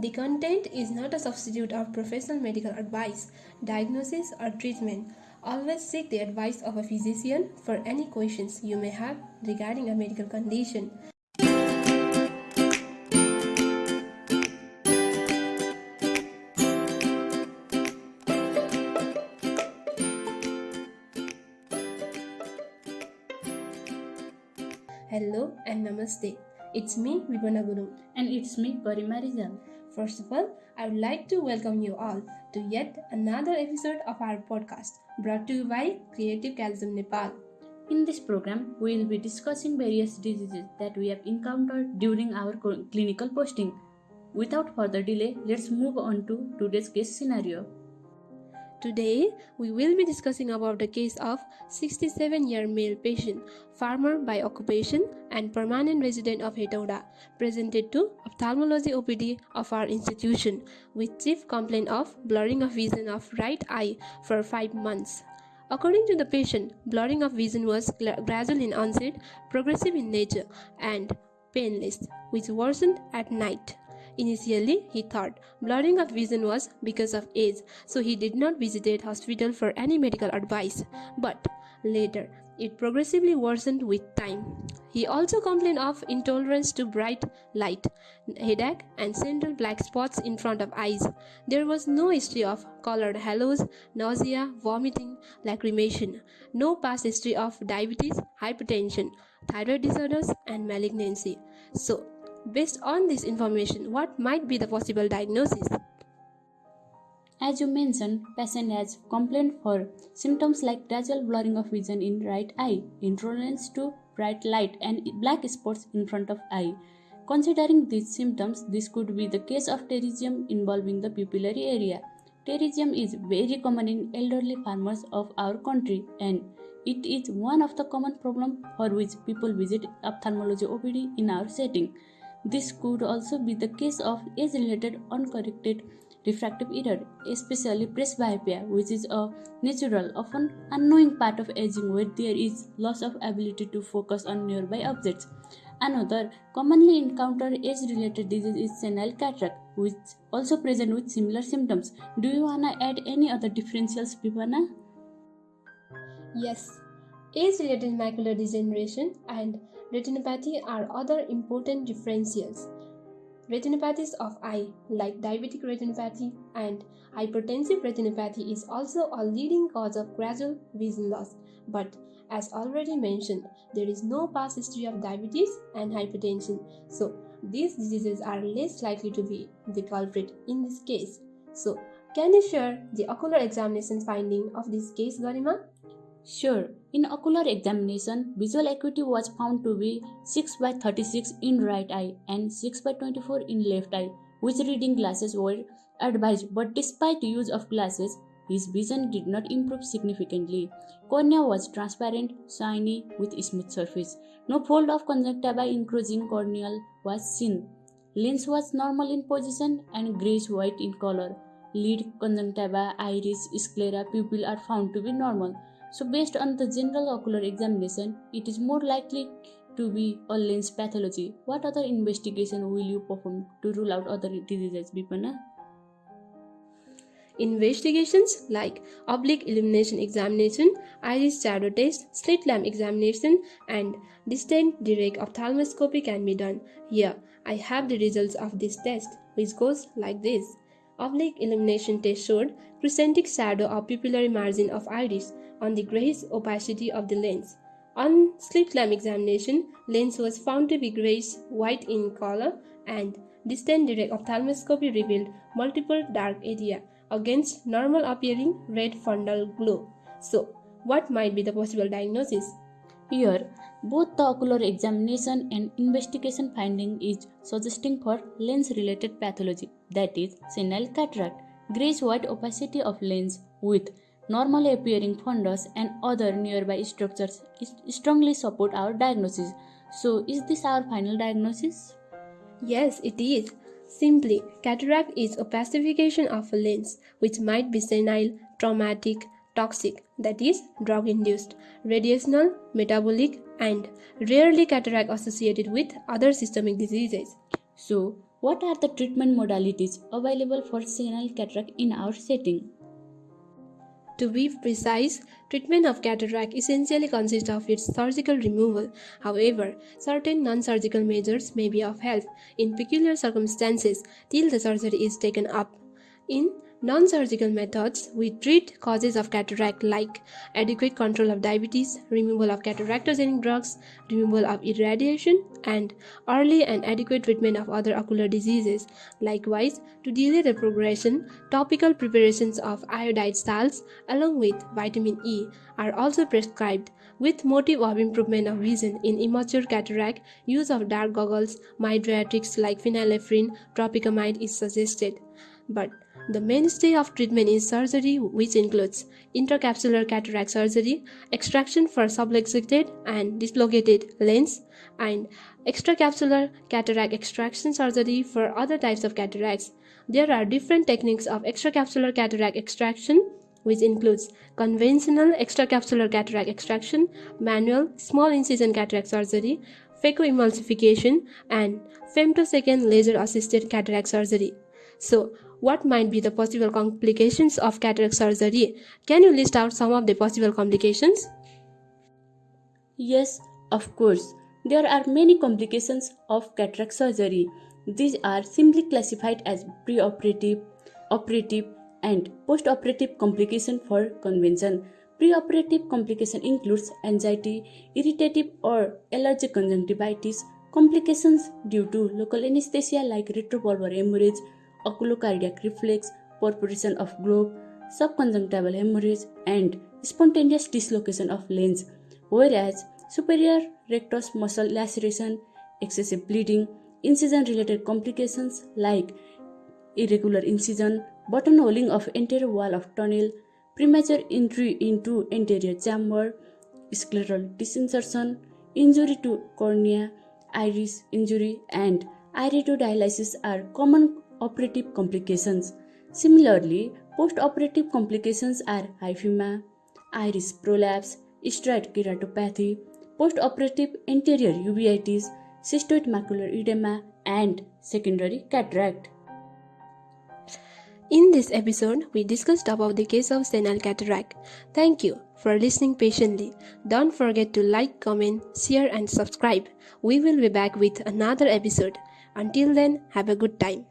The content is not a substitute of professional medical advice, diagnosis, or treatment. Always seek the advice of a physician for any questions you may have regarding a medical condition. Hello and Namaste. It's me, Bipana Gurung. And it's me, Garima Rijal. First of all, I would like to welcome you all to yet another episode of our podcast, brought to you by Creative Callosum Nepal. In this program, we will be discussing various diseases that we have encountered during our clinical posting. Without further delay, let's move on to today's case scenario. Today, we will be discussing about the case of 67-year male patient, farmer by occupation and permanent resident of Hetauda, presented to ophthalmology OPD of our institution with chief complaint of blurring of vision of right eye for 5 months. According to the patient, blurring of vision was gradual in onset, progressive in nature, and painless, which worsened at night. Initially, he thought blurring of vision was because of age, so he did not visit hospital for any medical advice. But later, it progressively worsened with time. He also complained of intolerance to bright light, headache, and central black spots in front of eyes. There was no history of colored halos, nausea, vomiting, lacrimation, no past history of diabetes, hypertension, thyroid disorders, and malignancy. So, based on this information, what might be the possible diagnosis? As you mentioned, patient has complained for symptoms like gradual blurring of vision in right eye, intolerance to bright light, and black spots in front of eye. Considering these symptoms, this could be the case of pterygium involving the pupillary area. Pterygium is very common in elderly farmers of our country, and it is one of the common problems for which people visit ophthalmology OPD in our setting. This could also be the case of age-related uncorrected refractive error, especially presbyopia, which is a natural, often unknowing part of aging where there is loss of ability to focus on nearby objects. Another commonly encountered age-related disease is senile cataract, which also present with similar symptoms. Do you wanna add any other differentials, Bipana? Yes, age-related macular degeneration and retinopathy are other important differentials. Retinopathies of eye, like diabetic retinopathy and hypertensive retinopathy, is also a leading cause of gradual vision loss. But as already mentioned, there is no past history of diabetes and hypertension, so these diseases are less likely to be the culprit in this case. So, can you share the ocular examination finding of this case, Garima? Sure. In ocular examination, visual acuity was found to be 6/36 in right eye and 6/24 in left eye, which reading glasses were advised, but despite use of glasses, his vision did not improve significantly. Cornea was transparent, shiny, with smooth surface. No fold of conjunctiva encroaching corneal was seen. Lens was normal in position and grayish-white in color. Lid, conjunctiva, iris, sclera, pupil are found to be normal. So based on the general ocular examination, it is more likely to be a lens pathology. What other investigation will you perform to rule out other diseases, Bipana? Investigations like oblique illumination examination, iris shadow test, slit lamp examination, and distant direct ophthalmoscopy can be done. Here, I have the results of this test, which goes like this. Oblique illumination test showed crescentic shadow of pupillary margin of iris on the grayish opacity of the lens. On slit lamp examination, lens was found to be grayish white in color, and distant direct ophthalmoscopy revealed multiple dark area against normal appearing red fundal glow. So, what might be the possible diagnosis? Here, both the ocular examination and investigation finding is suggesting for lens-related pathology, that is, senile cataract. Grayish-white opacity of lens with normal appearing fundus and other nearby structures strongly support our diagnosis. So, is this our final diagnosis? Yes, it is. Simply, cataract is opacification of a lens, which might be senile, traumatic, toxic, that is, drug-induced, radiational, metabolic, and rarely cataract associated with other systemic diseases. So, What are the treatment modalities available for senile cataract in our setting? To be precise, treatment of cataract essentially consists of its surgical removal. However, certain non-surgical measures may be of help in peculiar circumstances till the surgery is taken up. In non-surgical methods, we treat causes of cataract like adequate control of diabetes, removal of cataractogenic drugs, removal of irradiation, and early and adequate treatment of other ocular diseases. Likewise, to delay the progression, topical preparations of iodide salts along with vitamin E are also prescribed. With motive of improvement of vision in immature cataract, use of dark goggles, mydriatics like phenylephrine, tropicamide is suggested. But the mainstay of treatment is surgery, which includes intracapsular cataract surgery, extraction for subluxated and dislocated lens, and extracapsular cataract extraction surgery for other types of cataracts. There are different techniques of extracapsular cataract extraction, which includes conventional extracapsular cataract extraction, manual small incision cataract surgery, phacoemulsification, and femtosecond laser-assisted cataract surgery. So, what might be the possible complications of cataract surgery? Can you list out some of the possible complications? Yes, of course. There are many complications of cataract surgery. These are simply classified as preoperative, operative, and postoperative complication for convention. Preoperative complication includes anxiety, irritative or allergic conjunctivitis, complications due to local anesthesia like retrobulbar hemorrhage, oculocardiac reflex, perforation of globe, subconjunctival hemorrhage, and spontaneous dislocation of lens, whereas superior rectus muscle laceration, excessive bleeding, incision-related complications like irregular incision, buttonholing of anterior wall of tunnel, premature entry into anterior chamber, scleral disinsertion, injury to cornea, iris injury, and iridodialysis are common operative complications. Similarly, post-operative complications are hyphema, iris prolapse, striate keratopathy, post-operative anterior uveitis, cystoid macular edema, and secondary cataract. In this episode, we discussed about the case of senile cataract. Thank you for listening patiently. Don't forget to like, comment, share and subscribe. We will be back with another episode. Until then, have a good time.